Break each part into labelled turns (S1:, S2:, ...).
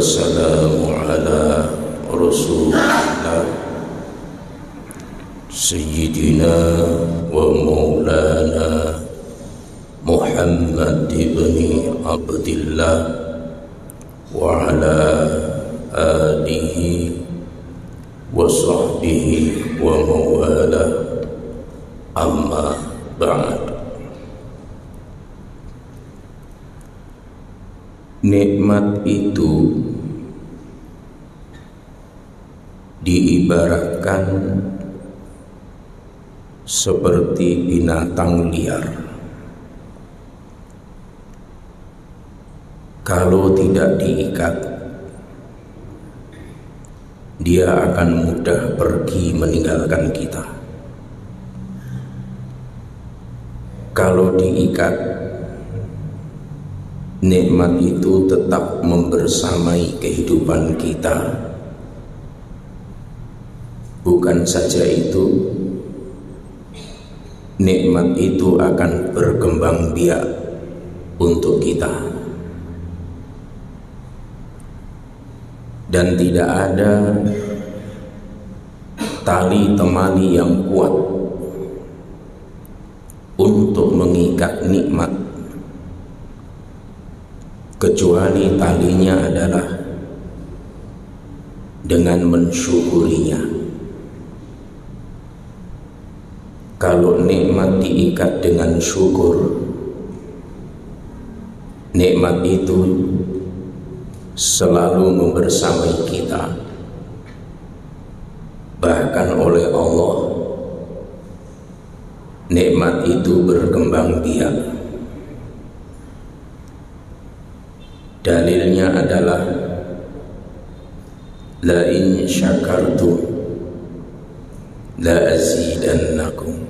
S1: wassalamu ala rasulillah sayyidina wa maulana Muhammad ibn Abdillah wa ala alihi wa sahbihi wa mawala, amma ba'd. Nikmat itu diibaratkan seperti binatang liar. Kalau tidak diikat, dia akan mudah pergi meninggalkan kita. Kalau diikat, nikmat itu tetap membersamai kehidupan kita. Bukan saja itu, nikmat itu akan berkembang biak untuk kita. Dan tidak ada tali temali yang kuat untuk mengikat nikmat, kecuali talinya adalah dengan mensyukurinya. Kalau nikmat diikat dengan syukur, nikmat itu selalu membersamai kita. Bahkan oleh Allah, nikmat itu berkembang biak. Dalilnya adalah la in syakartum la azidannakum.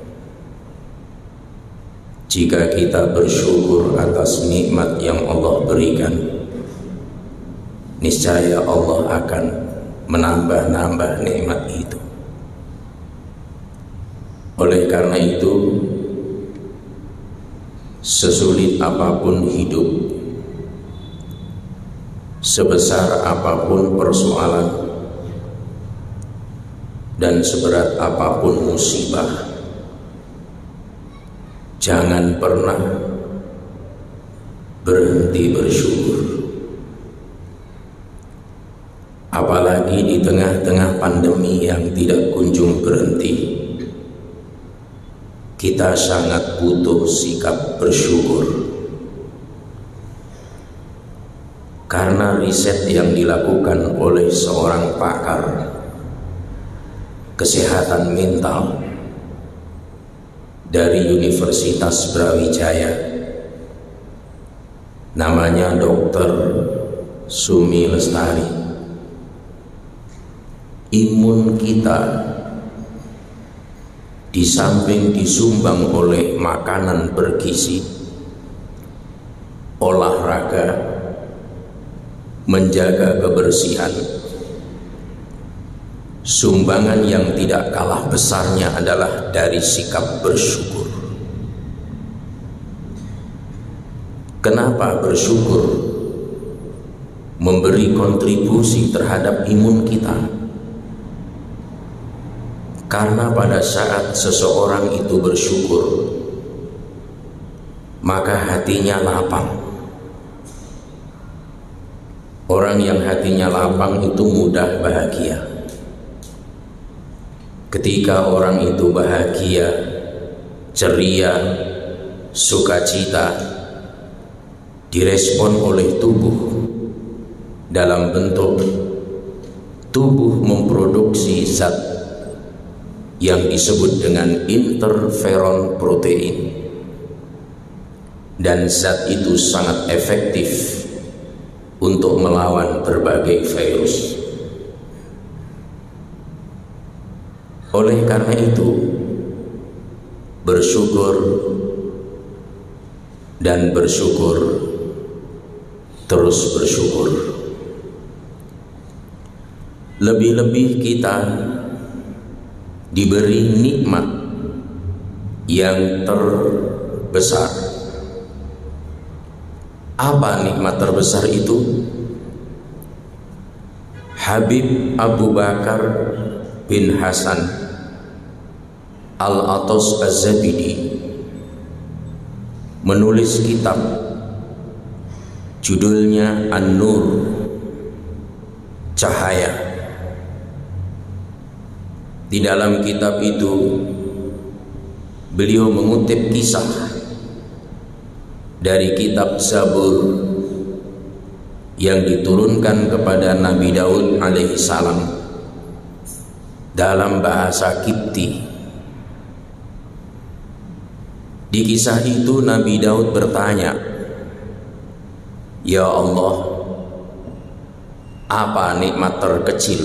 S1: Jika kita bersyukur atas nikmat yang Allah berikan, niscaya Allah akan menambah-nambah nikmat itu. Oleh karena itu, sesulit apapun hidup, sebesar apapun persoalan, dan seberat apapun musibah, jangan pernah berhenti bersyukur. Apalagi di tengah-tengah pandemi yang tidak kunjung berhenti, kita sangat butuh sikap bersyukur. Karena riset yang dilakukan oleh seorang pakar kesehatan mental dari Universitas Brawijaya, namanya Dr. Sumi Lestari, imun kita di samping disumbang oleh makanan bergizi, olahraga, menjaga kebersihan, sumbangan yang tidak kalah besarnya adalah dari sikap bersyukur. Kenapa bersyukur memberi kontribusi terhadap imun kita? Karena pada saat seseorang itu bersyukur, maka hatinya lapang. Orang yang hatinya lapang itu mudah bahagia. Ketika orang itu bahagia, ceria, sukacita, direspon oleh tubuh dalam bentuk tubuh memproduksi zat yang disebut dengan interferon protein, dan zat itu sangat efektif untuk melawan berbagai virus. Oleh karena itu, bersyukur dan bersyukur, terus bersyukur. Lebih-lebih kita diberi nikmat yang terbesar. Apa nikmat terbesar itu? Habib Abu Bakar bin Hasan Al-Atas Az-Zabidi menulis kitab judulnya An-Nur, Cahaya. Di dalam kitab itu beliau mengutip kisah dari kitab Zabur yang diturunkan kepada Nabi Daud alaihi salam dalam bahasa Kipti. Di kisah itu Nabi Daud bertanya, "Ya Allah, apa nikmat terkecil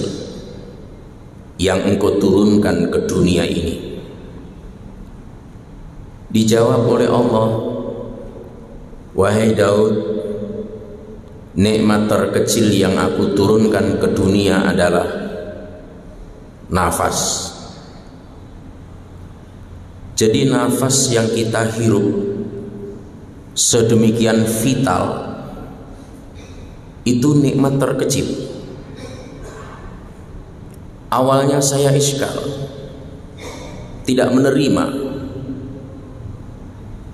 S1: yang Engkau turunkan ke dunia ini?" Dijawab oleh Allah, "Wahai Daud, nikmat terkecil yang aku turunkan ke dunia adalah nafas." Jadi nafas yang kita hirup sedemikian vital, itu nikmat terkecil. Awalnya saya iskal, tidak menerima,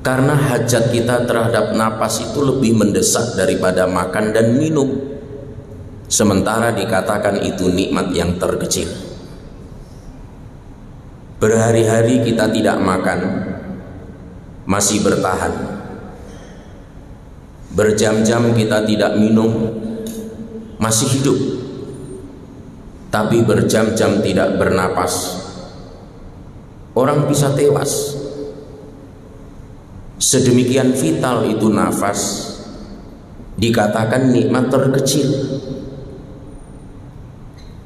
S1: karena hajat kita terhadap napas itu lebih mendesak daripada makan dan minum, sementara dikatakan itu nikmat yang terkecil. Berhari-hari kita tidak makan, masih bertahan. Berjam-jam kita tidak minum, masih hidup. Tapi berjam-jam tidak bernapas, orang bisa tewas. Sedemikian vital itu nafas, dikatakan nikmat terkecil.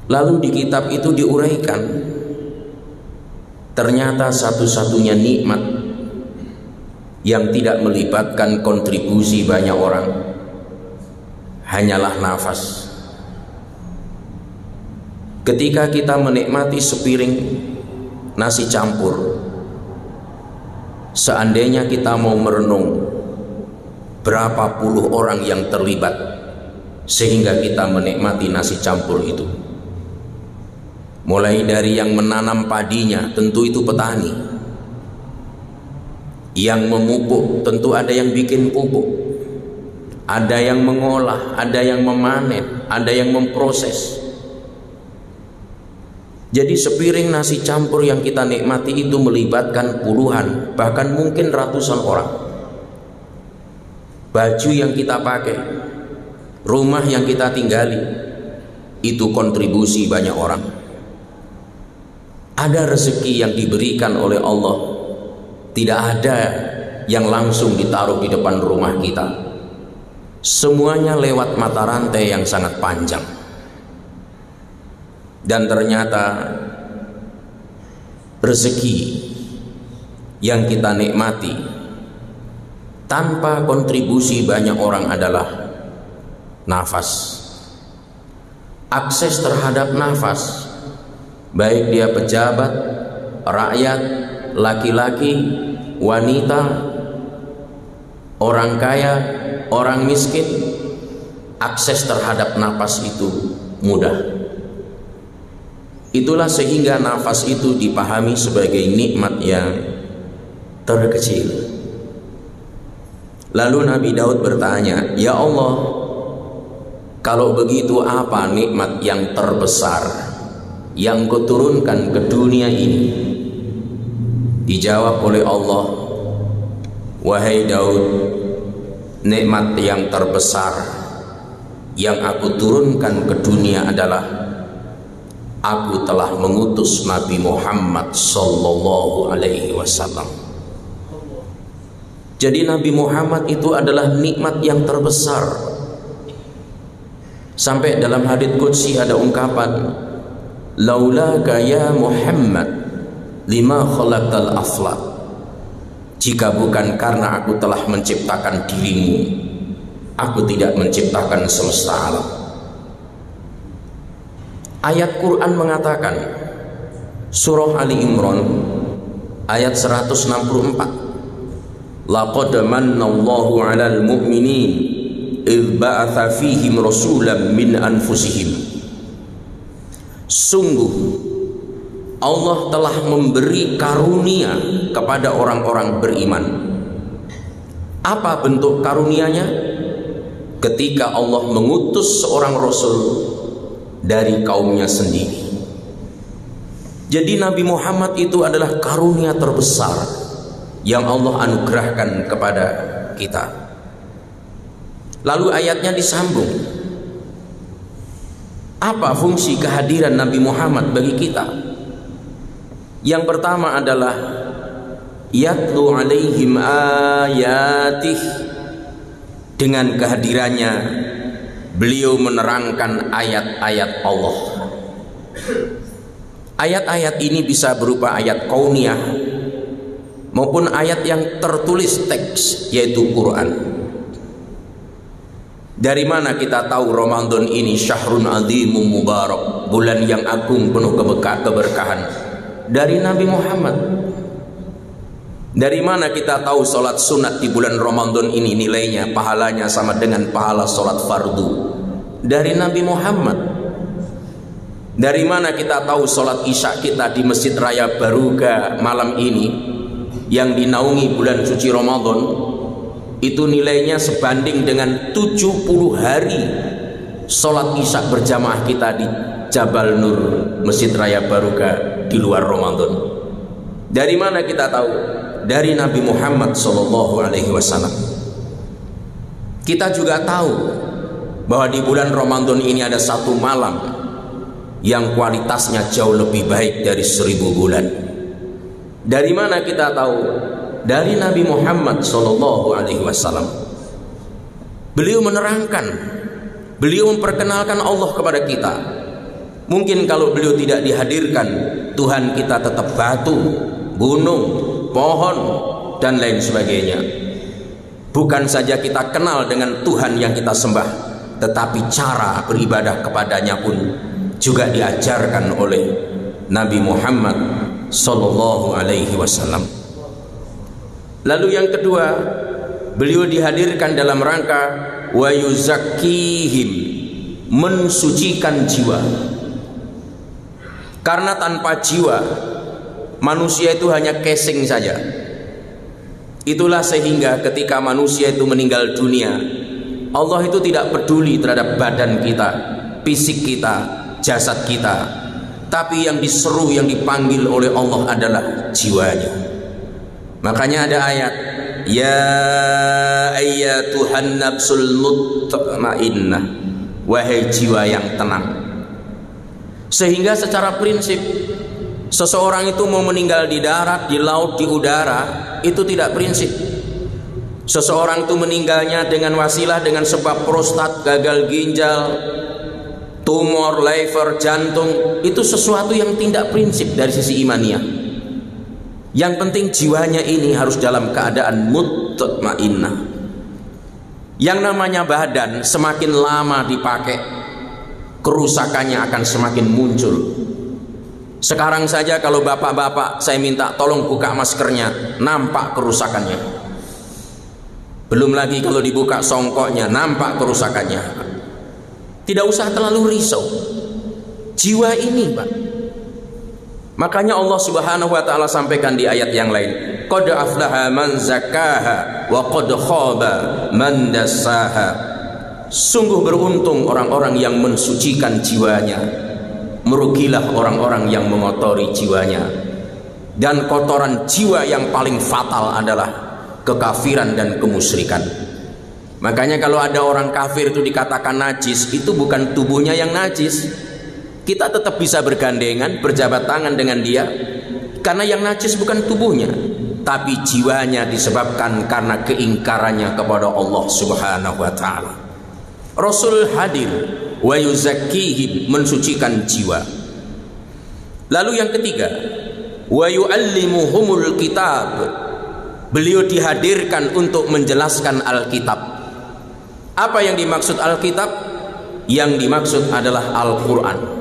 S1: Lalu di kitab itu diuraikan, ternyata satu-satunya nikmat yang tidak melibatkan kontribusi banyak orang hanyalah nafas. Ketika kita menikmati sepiring nasi campur, seandainya kita mau merenung berapa puluh orang yang terlibat sehingga kita menikmati nasi campur itu. Mulai dari yang menanam padinya, tentu itu petani. Yang memupuk, tentu ada yang bikin pupuk. Ada yang mengolah, ada yang memanen, ada yang memproses. Jadi sepiring nasi campur yang kita nikmati itu melibatkan puluhan, bahkan mungkin ratusan orang. Baju yang kita pakai, rumah yang kita tinggali, itu kontribusi banyak orang. Ada rezeki yang diberikan oleh Allah, tidak ada yang langsung ditaruh di depan rumah kita. Semuanya lewat mata rantai yang sangat panjang. Dan ternyata rezeki yang kita nikmati tanpa kontribusi banyak orang adalah nafas. Akses terhadap nafas, baik dia pejabat, rakyat, laki-laki, wanita, orang kaya, orang miskin, akses terhadap nafas itu mudah. Itulah sehingga nafas itu dipahami sebagai nikmat yang terkecil. Lalu Nabi Daud bertanya, "Ya Allah, kalau begitu apa nikmat yang terbesar yang Kau turunkan ke dunia ini?" Dijawab oleh Allah, "Wahai Daud, nikmat yang terbesar yang aku turunkan ke dunia adalah aku telah mengutus Nabi Muhammad sallallahu alaihi wasallam." Jadi Nabi Muhammad itu adalah nikmat yang terbesar. Sampai dalam hadits qudsi ada ungkapan, "Laulaka ya Muhammad lima khalaqtal aflaq." Jika bukan karena aku telah menciptakan dirimu, aku tidak menciptakan semesta alam. Ayat Quran mengatakan, surah Ali Imran ayat 164, "Laqad mannallahu 'alal mu'minin idz ba'atsa fihim rasulan min anfusihim Sungguh Allah telah memberi karunia kepada orang-orang beriman. Apa bentuk karunia-Nya? Ketika Allah mengutus seorang Rasul dari kaumnya sendiri. Jadi Nabi Muhammad itu adalah karunia terbesar yang Allah anugerahkan kepada kita. Lalu ayatnya disambung. Apa fungsi kehadiran Nabi Muhammad bagi kita? Yang pertama adalah yatlu alaihim ayatih. Dengan kehadirannya beliau menerangkan ayat-ayat Allah. Ayat-ayat ini bisa berupa ayat kauniyah maupun ayat yang tertulis teks, yaitu Quran. Dari mana kita tahu Ramadan ini syahrun azimun mubarak, bulan yang agung penuh keberkahan? Dari Nabi Muhammad. Dari mana kita tahu sholat sunat di bulan Ramadan ini nilainya, pahalanya sama dengan pahala sholat fardu? Dari Nabi Muhammad. Dari mana kita tahu sholat isya kita di Masjid Raya Baruga malam ini yang dinaungi bulan suci Ramadan itu nilainya sebanding dengan 70 hari sholat isya berjamaah kita di Jabal Nur Masjid Raya Baruga di luar Ramadan. Dari mana kita tahu? Dari Nabi Muhammad SAW. Kita juga tahu bahwa di bulan Ramadan ini ada satu malam yang kualitasnya jauh lebih baik dari 1000 bulan. Dari mana kita tahu? Dari Nabi Muhammad SAW. Beliau menerangkan, beliau memperkenalkan Allah kepada kita. Mungkin kalau beliau tidak dihadirkan, Tuhan kita tetap batu, gunung, pohon, dan lain sebagainya. Bukan saja kita kenal dengan Tuhan yang kita sembah, tetapi cara beribadah kepadanya pun juga diajarkan oleh Nabi Muhammad sallallahu alaihi wasallam. Lalu yang kedua, beliau dihadirkan dalam rangka wa yuzakkihim, mensucikan jiwa. Karena tanpa jiwa manusia itu hanya casing saja. Itulah sehingga ketika manusia itu meninggal dunia, Allah itu tidak peduli terhadap badan kita, fisik kita, jasad kita, tapi yang diseru, yang dipanggil oleh Allah adalah jiwanya. Makanya ada ayat, ya ayyatuhan nafsul mutmainnah, wahai jiwa yang tenang. Sehingga secara prinsip seseorang itu mau meninggal di darat, di laut, di udara, itu tidak prinsip. Seseorang itu meninggalnya dengan wasilah, dengan sebab prostat, gagal ginjal, tumor, liver, jantung, itu sesuatu yang tidak prinsip dari sisi imaniah. Yang penting jiwanya ini harus dalam keadaan mutmainnah. Yang namanya badan semakin lama dipakai, kerusakannya akan semakin muncul. Sekarang saja kalau bapak-bapak saya minta tolong buka maskernya, nampak kerusakannya. Belum lagi kalau dibuka songkoknya, nampak kerusakannya. Tidak usah terlalu risau. Jiwa ini, Pak. Makanya Allah Subhanahu wa taala sampaikan di ayat yang lain, qad aflaha man zakkaha wa qad khaba man dassaha. Sungguh beruntung orang-orang yang mensucikan jiwanya, merugilah orang-orang yang mengotori jiwanya. Dan kotoran jiwa yang paling fatal adalah kekafiran dan kemusyrikan. Makanya kalau ada orang kafir itu dikatakan najis, itu bukan tubuhnya yang najis. Kita tetap bisa bergandengan, berjabat tangan dengan dia, karena yang najis bukan tubuhnya, tapi jiwanya, disebabkan karena keingkarannya kepada Allah Subhanahu wa taala. Rasul hadir wa yuzakkihim, mensucikan jiwa. Lalu yang ketiga, wa yuallimuhumul kitab, beliau dihadirkan untuk menjelaskan Alkitab. Apa yang dimaksud Alkitab? Yang dimaksud adalah Al-Quran.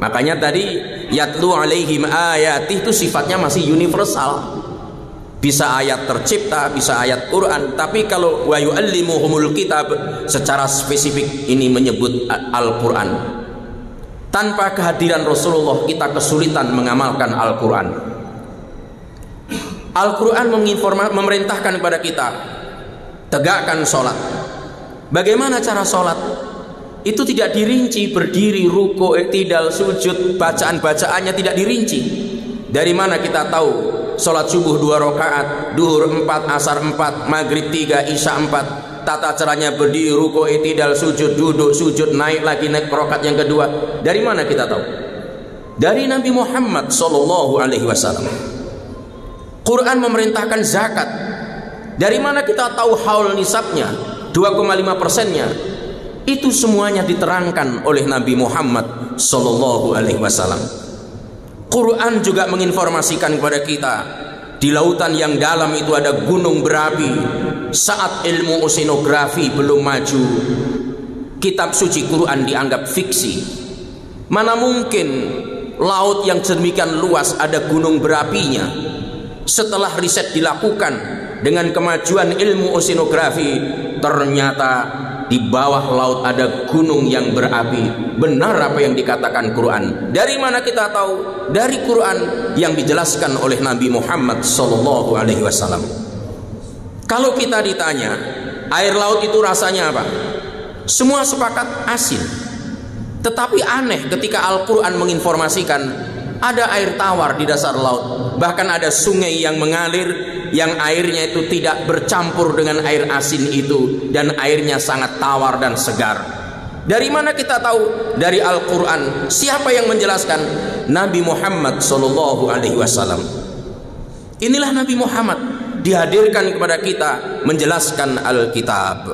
S1: Makanya tadi yatlu alaihim ayatih itu sifatnya masih universal. Bisa ayat tercipta, bisa ayat Quran. Tapi kalau wa yuallimuhumul kitab, secara spesifik ini menyebut Al-Quran. Tanpa kehadiran Rasulullah kita kesulitan mengamalkan Al-Quran. Kesulitan mengamalkan Al-Quran. Al-Quran memerintahkan kepada kita tegakkan sholat. Bagaimana cara sholat? Itu tidak dirinci, berdiri, ruku, iktidal, sujud, bacaan-bacaannya tidak dirinci. Dari mana kita tahu sholat subuh 2 rakaat, duhur 4, asar 4, maghrib 3, isya 4, tata caranya berdiri, ruku, iktidal, sujud, duduk, sujud, naik lagi, naik rakaat yang kedua. Dari mana kita tahu? Dari Nabi Muhammad SAW. Quran memerintahkan zakat. Dari mana kita tahu haul nisabnya, 2,5%-nya? Itu semuanya diterangkan oleh Nabi Muhammad SAW. Quran juga menginformasikan kepada kita, di lautan yang dalam itu ada gunung berapi. Saat ilmu oseanografi belum maju, kitab suci Quran dianggap fiksi. Mana mungkin laut yang sedemikian luas ada gunung berapinya? Setelah riset dilakukan dengan kemajuan ilmu oseanografi, ternyata di bawah laut ada gunung yang berapi. Benar apa yang dikatakan Quran. Dari mana kita tahu? Dari Quran yang dijelaskan oleh Nabi Muhammad SAW. Kalau kita ditanya, air laut itu rasanya apa? Semua sepakat asin. Tetapi aneh ketika Al-Quran menginformasikan ada air tawar di dasar laut. Bahkan ada sungai yang mengalir, yang airnya itu tidak bercampur dengan air asin itu, dan airnya sangat tawar dan segar. Dari mana kita tahu? Dari Al-Quran. Siapa yang menjelaskan? Nabi Muhammad SAW. Inilah Nabi Muhammad, dihadirkan kepada kita menjelaskan Alkitab.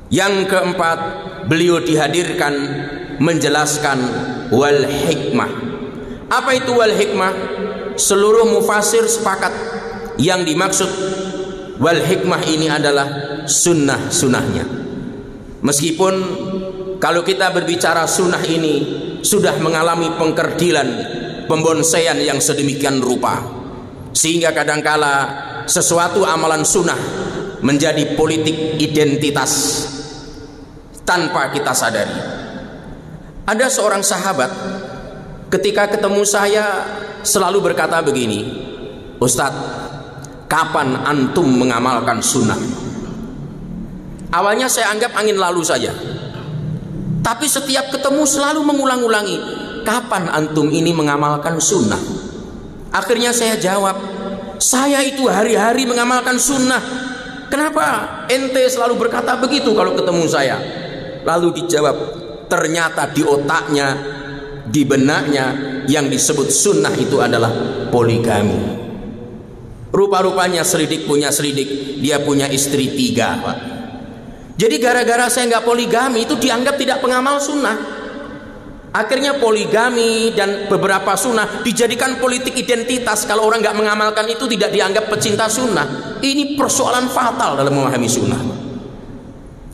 S1: Yang keempat, beliau dihadirkan menjelaskan wal hikmah. Apa itu wal hikmah? Seluruh mufasir sepakat yang dimaksud wal hikmah ini adalah sunnah-sunnahnya. Meskipun kalau kita berbicara sunnah ini sudah mengalami pengkerdilan, pembonsaian yang sedemikian rupa, sehingga kadangkala sesuatu amalan sunnah menjadi politik identitas tanpa kita sadari. Ada seorang sahabat ketika ketemu saya selalu berkata begini, "Ustadz, kapan antum mengamalkan sunnah?" Awalnya saya anggap angin lalu saja, tapi setiap ketemu selalu mengulang-ulangi, "Kapan antum ini mengamalkan sunnah?" Akhirnya saya jawab, "Saya itu hari-hari mengamalkan sunnah." "Kenapa ente selalu berkata begitu kalau ketemu saya?" Lalu dijawab, ternyata di otaknya, di benaknya yang disebut sunnah itu adalah poligami. Rupa-rupanya selidik punya selidik, dia punya istri 3, Pak. Jadi gara-gara saya nggak poligami itu dianggap tidak pengamal sunnah. Akhirnya poligami dan beberapa sunnah dijadikan politik identitas. Kalau orang nggak mengamalkan itu tidak dianggap pecinta sunnah. Ini persoalan fatal dalam memahami sunnah.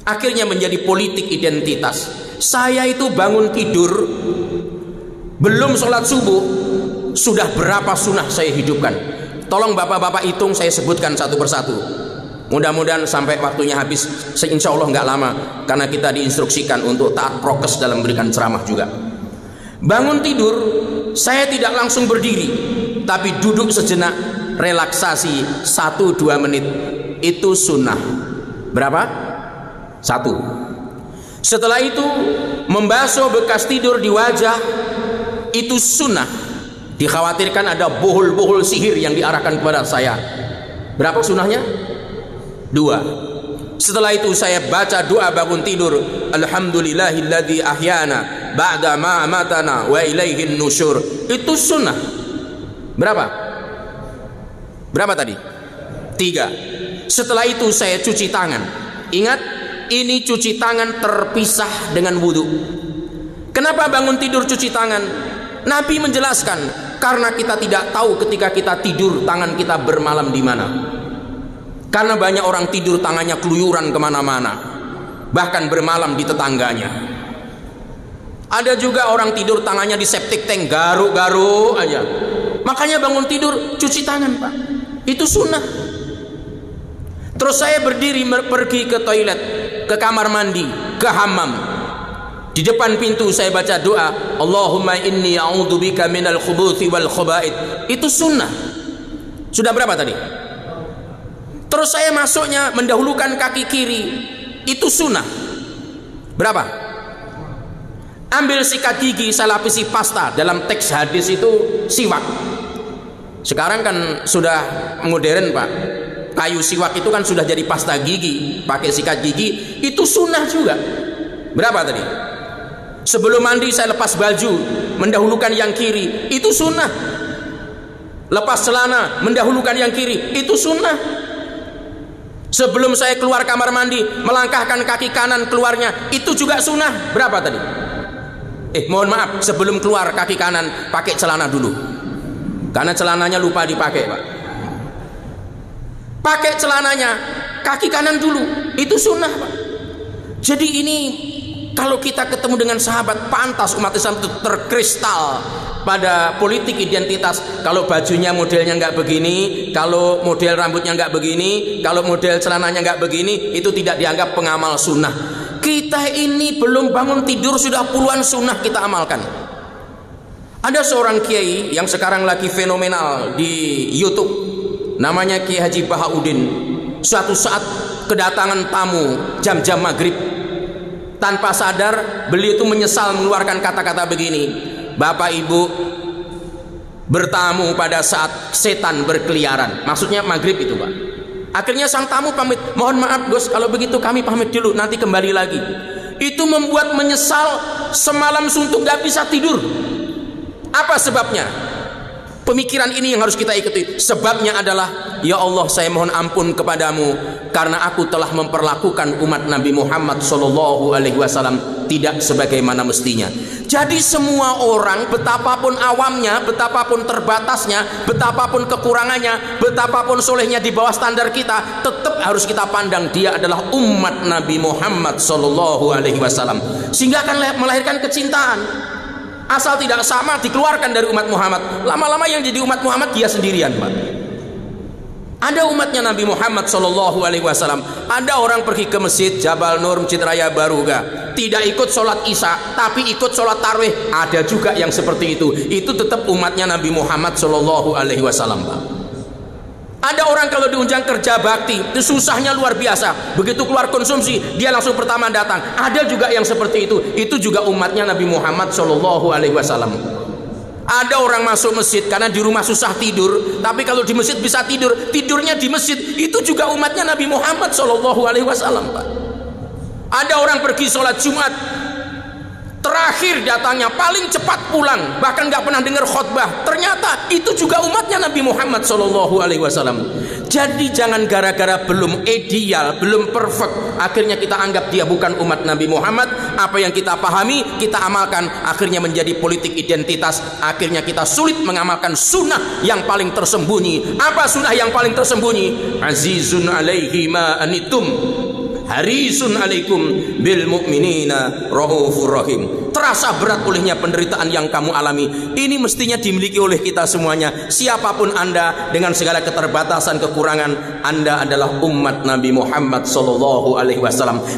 S1: Akhirnya menjadi politik identitas. Saya itu bangun tidur, belum sholat subuh, sudah berapa sunnah saya hidupkan. Tolong bapak-bapak hitung, saya sebutkan satu persatu. Mudah-mudahan sampai waktunya habis, insya Allah nggak lama, karena kita diinstruksikan untuk taat prokes dalam memberikan ceramah juga. Bangun tidur, saya tidak langsung berdiri, tapi duduk sejenak, relaksasi 1-2 menit. Itu sunnah. Berapa? 1. Setelah itu membasuh bekas tidur di wajah, itu sunnah. Dikhawatirkan ada bohol-bohol sihir yang diarahkan kepada saya. Berapa sunnahnya? 2. Setelah itu saya baca doa bangun tidur, alhamdulillahilladzi ahyana ba'da ma amatana wa ilaihin nusyur. Itu sunnah. Berapa? Berapa tadi? 3. Setelah itu saya cuci tangan. Ingat, ini cuci tangan terpisah dengan wudhu. Kenapa bangun tidur cuci tangan? Nabi menjelaskan, karena kita tidak tahu ketika kita tidur tangan kita bermalam di mana. Karena banyak orang tidur tangannya keluyuran kemana-mana, bahkan bermalam di tetangganya. Ada juga orang tidur tangannya di septic tank, garuk-garuk aja. Makanya bangun tidur cuci tangan, Pak. Itu sunnah. Terus saya berdiri pergi ke toilet, ke kamar mandi, ke hammam. Di depan pintu saya baca doa, Allahumma inni a'udzubika minal khubuthi wal khaba'ith. Itu sunnah. Sudah berapa tadi? Terus saya masuknya mendahulukan kaki kiri. Itu sunnah. Berapa? Ambil sikat gigi, saya lapisi pasta. Dalam teks hadis itu siwak. Sekarang kan sudah modern, Pak. Kayu siwak itu kan sudah jadi pasta gigi. Pakai sikat gigi. Itu sunnah juga. Berapa tadi? Sebelum mandi saya lepas baju, mendahulukan yang kiri, itu sunnah. Lepas celana, mendahulukan yang kiri, itu sunnah. Sebelum saya keluar kamar mandi, melangkahkan kaki kanan keluarnya, itu juga sunnah. Berapa tadi? Mohon maaf, sebelum keluar kaki kanan, pakai celana dulu. Karena celananya lupa dipakai, Pak. Pakai celananya, kaki kanan dulu, itu sunnah, Pak. Jadi ini, kalau kita ketemu dengan sahabat, pantas umat Islam itu terkristal pada politik identitas. Kalau bajunya modelnya nggak begini, kalau model rambutnya nggak begini, kalau model celananya nggak begini, itu tidak dianggap pengamal sunnah. Kita ini belum bangun tidur sudah puluhan sunnah kita amalkan. Ada seorang kiai yang sekarang lagi fenomenal di YouTube, namanya Kiai Haji Bahauddin. Suatu saat kedatangan tamu jam-jam maghrib. Tanpa sadar beliau itu menyesal mengeluarkan kata-kata begini, Bapak Ibu bertamu pada saat setan berkeliaran. Maksudnya maghrib itu, Pak. Akhirnya sang tamu pamit, mohon maaf Gus, kalau begitu kami pamit dulu, nanti kembali lagi. Itu membuat menyesal semalam suntuk gak bisa tidur. Apa sebabnya? Pemikiran ini yang harus kita ikuti. Sebabnya adalah, ya Allah, saya mohon ampun kepadamu karena aku telah memperlakukan umat Nabi Muhammad SAW tidak sebagaimana mestinya. Jadi semua orang, betapapun awamnya, betapapun terbatasnya, betapapun kekurangannya, betapapun solehnya di bawah standar kita, tetap harus kita pandang dia adalah umat Nabi Muhammad SAW. Sehingga akan melahirkan kecintaan. Asal tidak sama dikeluarkan dari umat Muhammad, lama-lama yang jadi umat Muhammad dia sendirian, Pak. Ada umatnya Nabi Muhammad SAW. Ada orang pergi ke masjid Jabal Nur, Masjid Raya Baruga, tidak ikut sholat isya tapi ikut sholat tarawih. Ada juga yang seperti itu. Itu tetap umatnya Nabi Muhammad SAW, Pak. Ada orang kalau diundang kerja bakti itu susahnya luar biasa. Begitu keluar konsumsi dia langsung pertama datang. Ada juga yang seperti itu. Itu juga umatnya Nabi Muhammad SAW. Ada orang masuk masjid karena di rumah susah tidur, tapi kalau di masjid bisa tidur. Tidurnya di masjid. Itu juga umatnya Nabi Muhammad SAW, Pak. Ada orang pergi sholat Jumat, terakhir datangnya, paling cepat pulang, bahkan nggak pernah dengar khutbah. Ternyata itu juga umatnya Nabi Muhammad SAW. Jadi jangan gara-gara belum ideal, belum perfect, akhirnya kita anggap dia bukan umat Nabi Muhammad. Apa yang kita pahami, kita amalkan, akhirnya menjadi politik identitas. Akhirnya kita sulit mengamalkan sunnah yang paling tersembunyi. Apa sunnah yang paling tersembunyi? Azizun alaihi ma anitum, harisun alaikum bil mu'minina raufur rahim. Terasa berat olehnya penderitaan yang kamu alami. Ini mestinya dimiliki oleh kita semuanya. Siapapun Anda, dengan segala keterbatasan kekurangan, Anda adalah umat Nabi Muhammad SAW.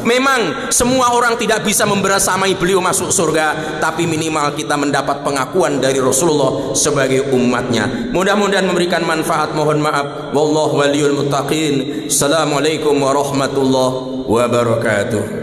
S1: Memang semua orang tidak bisa memberasamai beliau masuk surga, tapi minimal kita mendapat pengakuan dari Rasulullah sebagai umatnya. Mudah-mudahan memberikan manfaat. Mohon maaf. Wallahu waliyul muttaqin. Assalamualaikum warahmatullahi wabarakatuh.